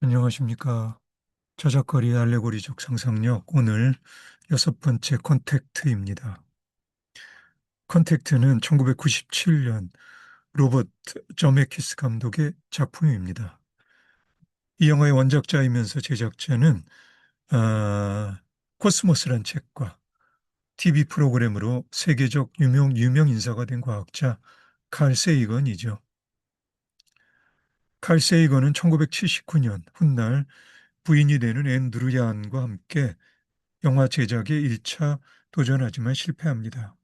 안녕하십니까. 저작거리의 알레고리적 상상력 오늘 여섯 번째 컨택트입니다. 컨택트는 1997년 로버트 저메키스 감독의 작품입니다. 이 영화의 원작자이면서 제작자는 코스모스란 책과 TV 프로그램으로 세계적 유명 인사가 된 과학자 칼 세이건이죠. 칼 세이건은 1979년 훗날 부인이 되는 앤드루 야안과 함께 영화 제작에 1차 도전하지만 실패합니다.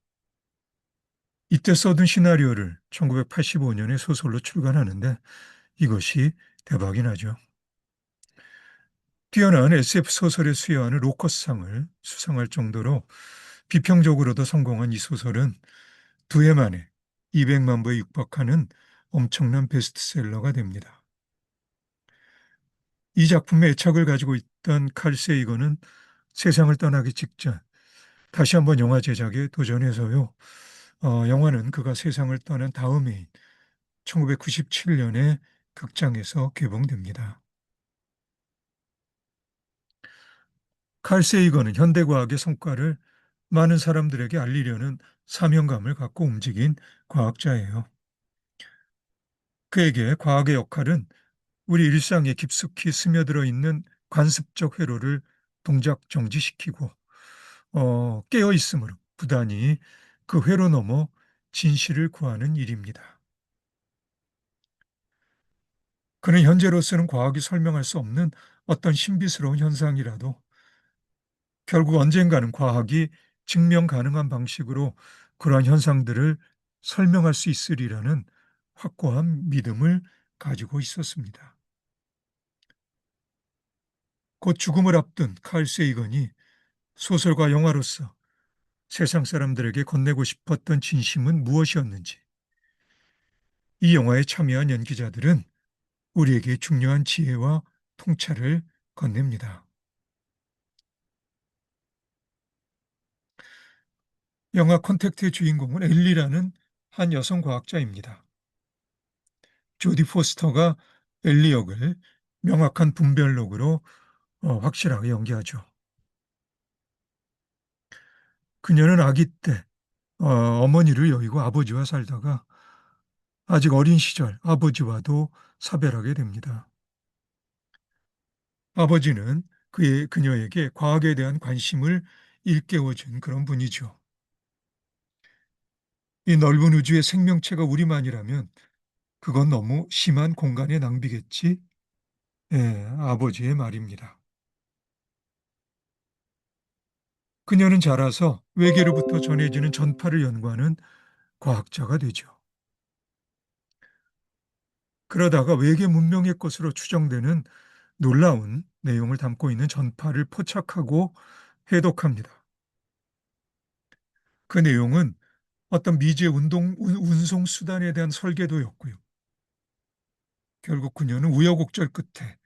이때 써둔 시나리오를 1985년에 소설로 출간하는데 이것이 대박이 나죠. 뛰어난 SF 소설에 수여하는 로커스상을 수상할 정도로 비평적으로도 성공한 이 소설은 두 해 만에 200만 부에 육박하는 엄청난 베스트셀러가 됩니다. 이 작품에 애착을 가지고 있던 칼 세이건은 세상을 떠나기 직전 다시 한번 영화 제작에 도전해서요. 영화는 그가 세상을 떠난 다음해인 1997년에 극장에서 개봉됩니다. 칼 세이건은 현대과학의 성과를 많은 사람들에게 알리려는 사명감을 갖고 움직인 과학자예요. 그에게 과학의 역할은 우리 일상에 깊숙이 스며들어 있는 관습적 회로를 동작 정지시키고 깨어 있음으로 부단히 그 회로 넘어 진실을 구하는 일입니다. 그는 현재로서는 과학이 설명할 수 없는 어떤 신비스러운 현상이라도 결국 언젠가는 과학이 증명 가능한 방식으로 그러한 현상들을 설명할 수 있으리라는 확고한 믿음을 가지고 있었습니다. 곧 죽음을 앞둔 칼 세이건이 소설과 영화로서 세상 사람들에게 건네고 싶었던 진심은 무엇이었는지 이 영화에 참여한 연기자들은 우리에게 중요한 지혜와 통찰을 건넵니다. 영화 컨택트의 주인공은 엘리라는 한 여성 과학자입니다. 조디 포스터가 엘리 역을 명확한 분별력으로 확실하게 연기하죠. 그녀는 아기 때 어머니를 여의고 아버지와 살다가 아직 어린 시절 아버지와도 사별하게 됩니다. 아버지는 그녀에게 과학에 대한 관심을 일깨워준 그런 분이죠. 이 넓은 우주의 생명체가 우리만이라면 그건 너무 심한 공간의 낭비겠지? 예, 아버지의 말입니다. 그녀는 자라서 외계로부터 전해지는 전파를 연구하는 과학자가 되죠. 그러다가 외계 문명의 것으로 추정되는 놀라운 내용을 담고 있는 전파를 포착하고 해독합니다. 그 내용은 어떤 미지의 운송 수단에 대한 설계도였고요. 결국 그녀는 우여곡절 끝에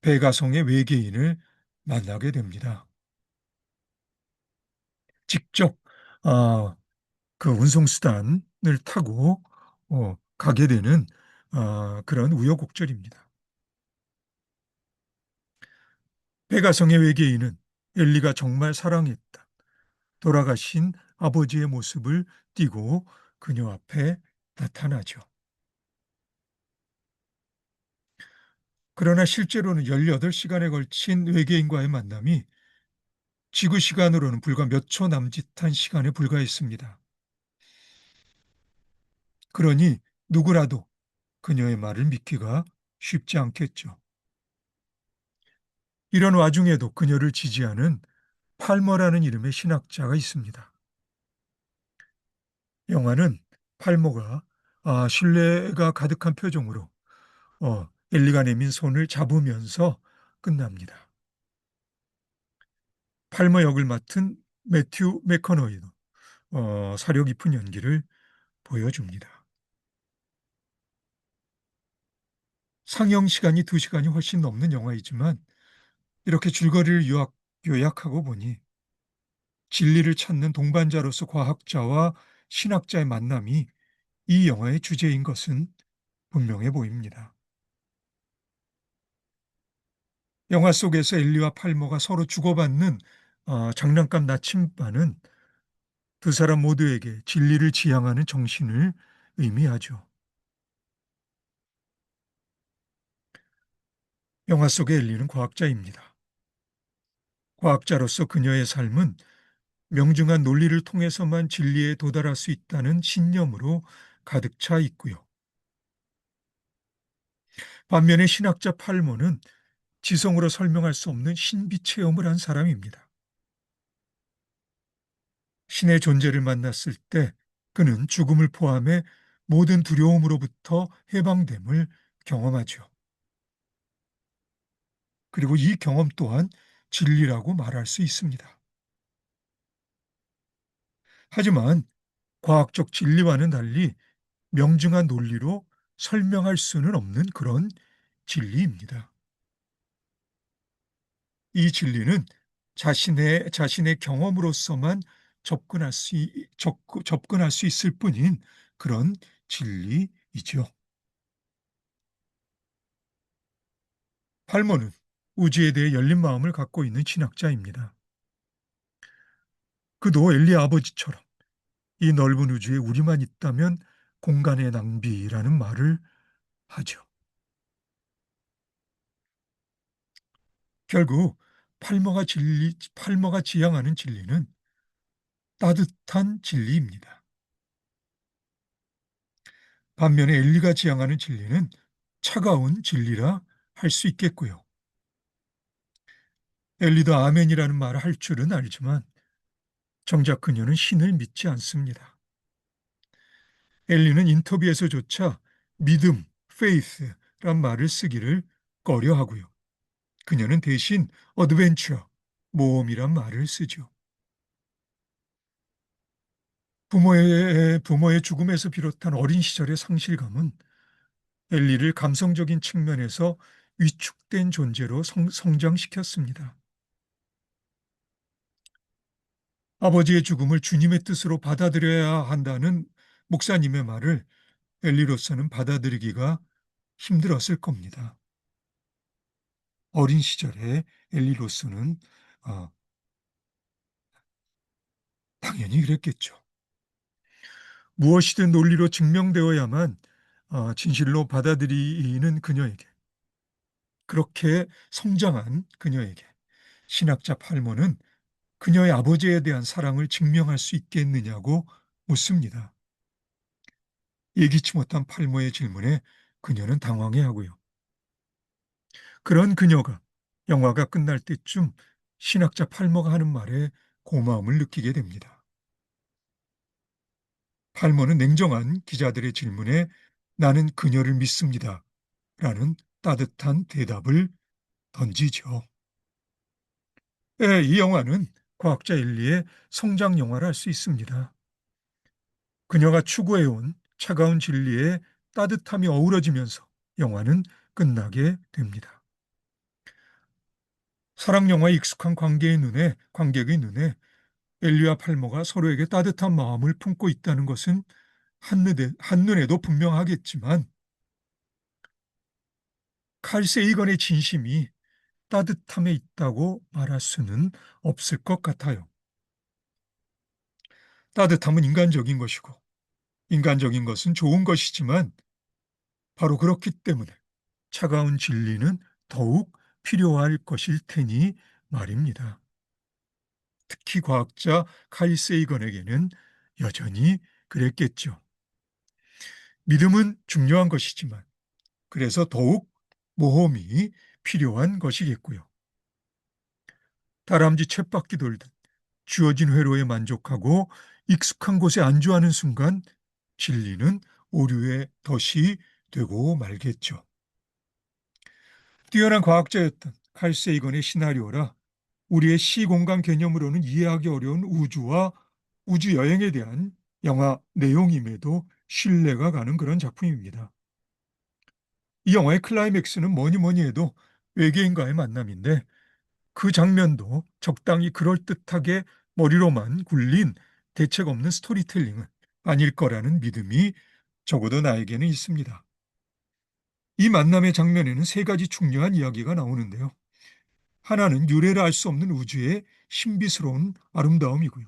베가성의 외계인을 만나게 됩니다. 직접 아, 그 운송 수단을 타고 가게 되는 그런 우여곡절입니다. 베가성의 외계인은 엘리가 정말 사랑했다. 돌아가신 아버지의 모습을 띠고 그녀 앞에 나타나죠. 그러나 실제로는 18시간에 걸친 외계인과의 만남이 지구 시간으로는 불과 몇 초 남짓한 시간에 불과했습니다. 그러니 누구라도 그녀의 말을 믿기가 쉽지 않겠죠. 이런 와중에도 그녀를 지지하는 팔머라는 이름의 신학자가 있습니다. 영화는 팔머가 신뢰가 가득한 표정으로 엘리가 내민 손을 잡으면서 끝납니다. 팔머 역을 맡은 매튜 맥커너이도 사려 깊은 연기를 보여줍니다. 상영 시간이 2시간이 훨씬 넘는 영화이지만 이렇게 줄거리를 요약하고 보니 진리를 찾는 동반자로서 과학자와 신학자의 만남이 이 영화의 주제인 것은 분명해 보입니다. 영화 속에서 엘리와 팔머가 서로 주고받는 장난감 나침반은 두 사람 모두에게 진리를 지향하는 정신을 의미하죠. 영화 속의 엘리는 과학자입니다. 과학자로서 그녀의 삶은 명중한 논리를 통해서만 진리에 도달할 수 있다는 신념으로 가득 차 있고요. 반면에 신학자 팔모는 지성으로 설명할 수 없는 신비 체험을 한 사람입니다. 신의 존재를 만났을 때 그는 죽음을 포함해 모든 두려움으로부터 해방됨을 경험하죠. 그리고 이 경험 또한 진리라고 말할 수 있습니다. 하지만 과학적 진리와는 달리 명중한 논리로 설명할 수는 없는 그런 진리입니다. 이 진리는 자신의 경험으로서만 접근할 수 있을 뿐인 그런 진리이죠. 팔모는 우주에 대해 열린 마음을 갖고 있는 신학자입니다. 그도 엘리 아버지처럼 이 넓은 우주에 우리만 있다면 공간의 낭비라는 말을 하죠. 결국 팔머가 지향하는 진리는 따뜻한 진리입니다. 반면에 엘리가 지향하는 진리는 차가운 진리라 할 수 있겠고요. 엘리도 아멘이라는 말을 할 줄은 알지만 정작 그녀는 신을 믿지 않습니다. 엘리는 인터뷰에서조차 믿음, faith란 말을 쓰기를 꺼려하고요. 그녀는 대신 adventure, 모험이란 말을 쓰죠. 부모의 죽음에서 비롯한 어린 시절의 상실감은 엘리를 감성적인 측면에서 위축된 존재로 성장시켰습니다. 아버지의 죽음을 주님의 뜻으로 받아들여야 한다는 목사님의 말을 엘리로서는 받아들이기가 힘들었을 겁니다. 어린 시절에 엘리로서는 어, 당연히 그랬겠죠. 무엇이든 논리로 증명되어야만 진실로 받아들이는 그녀에게, 그렇게 성장한 그녀에게 신학자 팔모는 그녀의 아버지에 대한 사랑을 증명할 수 있겠느냐고 묻습니다. 예기치 못한 팔모의 질문에 그녀는 당황해하고요. 그런 그녀가 영화가 끝날 때쯤 신학자 팔모가 하는 말에 고마움을 느끼게 됩니다. 팔모는 냉정한 기자들의 질문에 나는 그녀를 믿습니다. 라는 따뜻한 대답을 던지죠. 이 영화는 과학자 엘리의 성장 영화를 할 수 있습니다. 그녀가 추구해온 차가운 진리에 따뜻함이 어우러지면서 영화는 끝나게 됩니다. 사랑 영화에 익숙한 관객의 눈에 엘리와 팔머가 서로에게 따뜻한 마음을 품고 있다는 것은 한눈에도 분명하겠지만 칼 세이건의 진심이 따뜻함에 있다고 말할 수는 없을 것 같아요. 따뜻함은 인간적인 것이고 인간적인 것은 좋은 것이지만 바로 그렇기 때문에 차가운 진리는 더욱 필요할 것일 테니 말입니다. 특히 과학자 칼 세이건에게는 여전히 그랬겠죠. 믿음은 중요한 것이지만 그래서 더욱 모험이 필요한 것이겠고요. 다람쥐 쳇바퀴 돌듯 주어진 회로에 만족하고 익숙한 곳에 안주하는 순간 진리는 오류의 덫이 되고 말겠죠. 뛰어난 과학자였던 칼 세이건의 시나리오라 우리의 시공간 개념으로는 이해하기 어려운 우주와 우주 여행에 대한 영화 내용임에도 신뢰가 가는 그런 작품입니다. 이 영화의 클라이맥스는 뭐니 뭐니 해도 외계인과의 만남인데 그 장면도 적당히 그럴듯하게 머리로만 굴린 대책 없는 스토리텔링은 아닐 거라는 믿음이 적어도 나에게는 있습니다. 이 만남의 장면에는 세 가지 중요한 이야기가 나오는데요. 하나는 유래를 알 수 없는 우주의 신비스러운 아름다움이고요.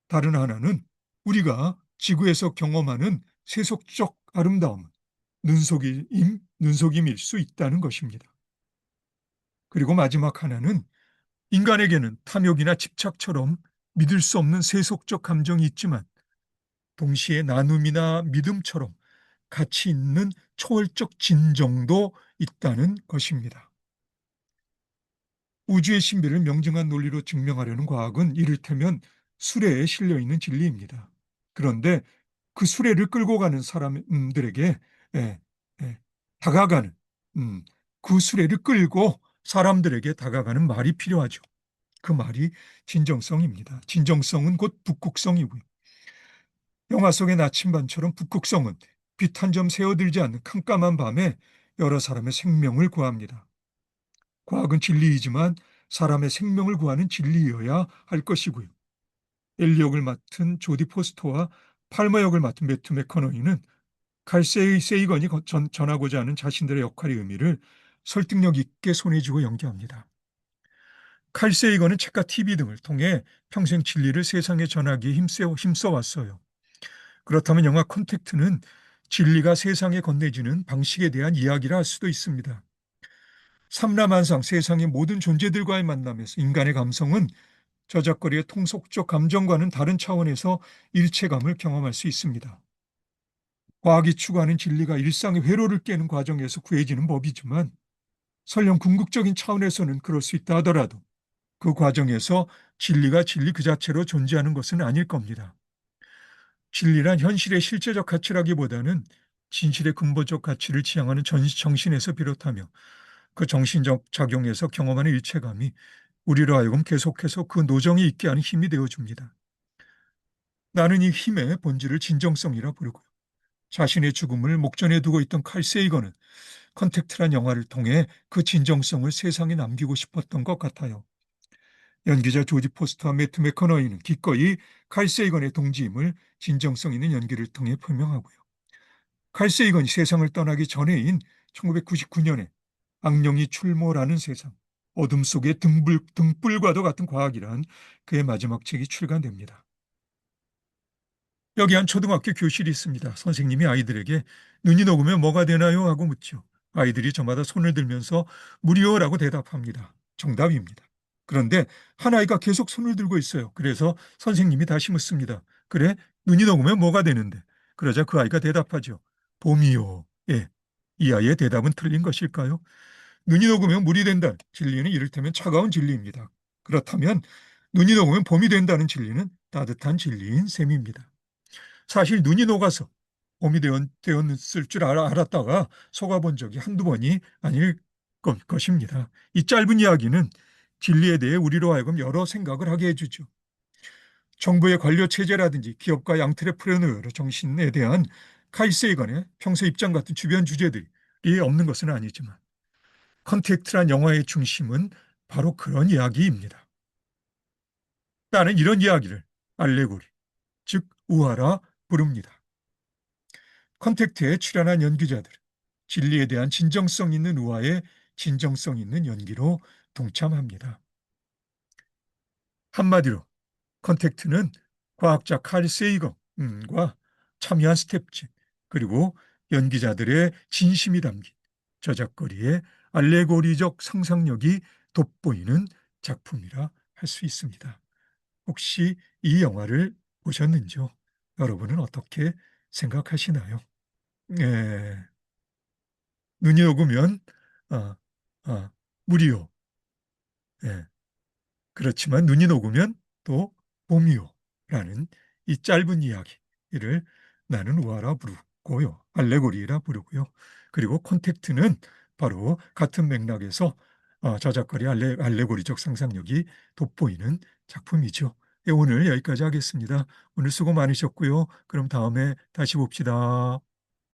다른 하나는 우리가 지구에서 경험하는 세속적 아름다움은 눈속임일 수 있다는 것입니다. 그리고 마지막 하나는 인간에게는 탐욕이나 집착처럼 믿을 수 없는 세속적 감정이 있지만 동시에 나눔이나 믿음처럼 가치 있는 초월적 진정도 있다는 것입니다. 우주의 신비를 명징한 논리로 증명하려는 과학은 이를테면 수레에 실려 있는 진리입니다. 그런데 그 수레를 끌고 가는 사람들에게 예, 예, 다가가는 그 수레를 끌고 사람들에게 다가가는 말이 필요하죠. 그 말이 진정성입니다. 진정성은 곧 북극성이고요. 영화 속의 나침반처럼 북극성은 빛 한 점 새어들지 않는 캄캄한 밤에 여러 사람의 생명을 구합니다. 과학은 진리이지만 사람의 생명을 구하는 진리여야 할 것이고요. 엘리 역을 맡은 조디 포스터와 팔머 역을 맡은 매튜 맥커너이는 칼 세이건이 전하고자 하는 자신들의 역할의 의미를 설득력 있게 손해쥐고 연기합니다. 칼 세이건은 책과 TV 등을 통해 평생 진리를 세상에 전하기에 힘써왔어요. 그렇다면 영화 콘택트는 진리가 세상에 건네지는 방식에 대한 이야기라 할 수도 있습니다. 삼라만상 세상의 모든 존재들과의 만남에서 인간의 감성은 저작거리의 통속적 감정과는 다른 차원에서 일체감을 경험할 수 있습니다. 과학이 추구하는 진리가 일상의 회로를 깨는 과정에서 구해지는 법이지만 설령 궁극적인 차원에서는 그럴 수 있다 하더라도 그 과정에서 진리가 진리 그 자체로 존재하는 것은 아닐 겁니다. 진리란 현실의 실제적 가치라기보다는 진실의 근본적 가치를 지향하는 정신에서 비롯하며 그 정신적 작용에서 경험하는 일체감이 우리로 하여금 계속해서 그 노정이 있게 하는 힘이 되어줍니다. 나는 이 힘의 본질을 진정성이라 부르고요. 자신의 죽음을 목전에 두고 있던 칼 세이건은 컨택트란 영화를 통해 그 진정성을 세상에 남기고 싶었던 것 같아요. 연기자 조디 포스터와 매트 맥커너이는 기꺼이 칼 세이건의 동지임을 진정성 있는 연기를 통해 표명하고요. 칼 세이건이 세상을 떠나기 전해인 1999년에 악령이 출몰하는 세상, 어둠 속의 등불과도 같은 과학이란 그의 마지막 책이 출간됩니다. 여기 한 초등학교 교실이 있습니다. 선생님이 아이들에게 눈이 녹으면 뭐가 되나요? 하고 묻죠. 아이들이 저마다 손을 들면서 무료라고 대답합니다. 정답입니다. 그런데 한 아이가 계속 손을 들고 있어요. 그래서 선생님이 다시 묻습니다. 그래, 눈이 녹으면 뭐가 되는데? 그러자 그 아이가 대답하죠. 봄이요. 예. 이 아이의 대답은 틀린 것일까요? 눈이 녹으면 물이 된다는 진리는 이를테면 차가운 진리입니다. 그렇다면 눈이 녹으면 봄이 된다는 진리는 따뜻한 진리인 셈입니다. 사실 눈이 녹아서 봄이 되었을 줄 알았다가 속아본 적이 한두 번이 아닐 것입니다. 이 짧은 이야기는 진리에 대해 우리로 하여금 여러 생각을 하게 해주죠. 정부의 관료 체제라든지 기업과 앙트레프레너의 정신에 대한 카이 세이건의 평소 입장 같은 주변 주제들이 없는 것은 아니지만 컨택트란 영화의 중심은 바로 그런 이야기입니다. 나는 이런 이야기를 알레고리, 즉 우화라 부릅니다. 컨택트에 출연한 연기자들, 진리에 대한 진정성 있는 우화에 진정성 있는 연기로 동참합니다. 한마디로 컨택트는 과학자 칼 세이건과 참여한 스태프진 그리고 연기자들의 진심이 담긴 저작거리의 알레고리적 상상력이 돋보이는 작품이라 할 수 있습니다. 혹시 이 영화를 보셨는지요? 여러분은 어떻게 생각하시나요? 예, 눈이 녹으면 아, 물이요. 예, 그렇지만 눈이 녹으면 또 봄이요라는 이 짧은 이야기를 나는 우화라 부르고요. 알레고리라 부르고요. 그리고 콘택트는 바로 같은 맥락에서 저작거리 알레고리적 상상력이 돋보이는 작품이죠. 예, 오늘 여기까지 하겠습니다. 오늘 수고 많으셨고요. 그럼 다음에 다시 봅시다.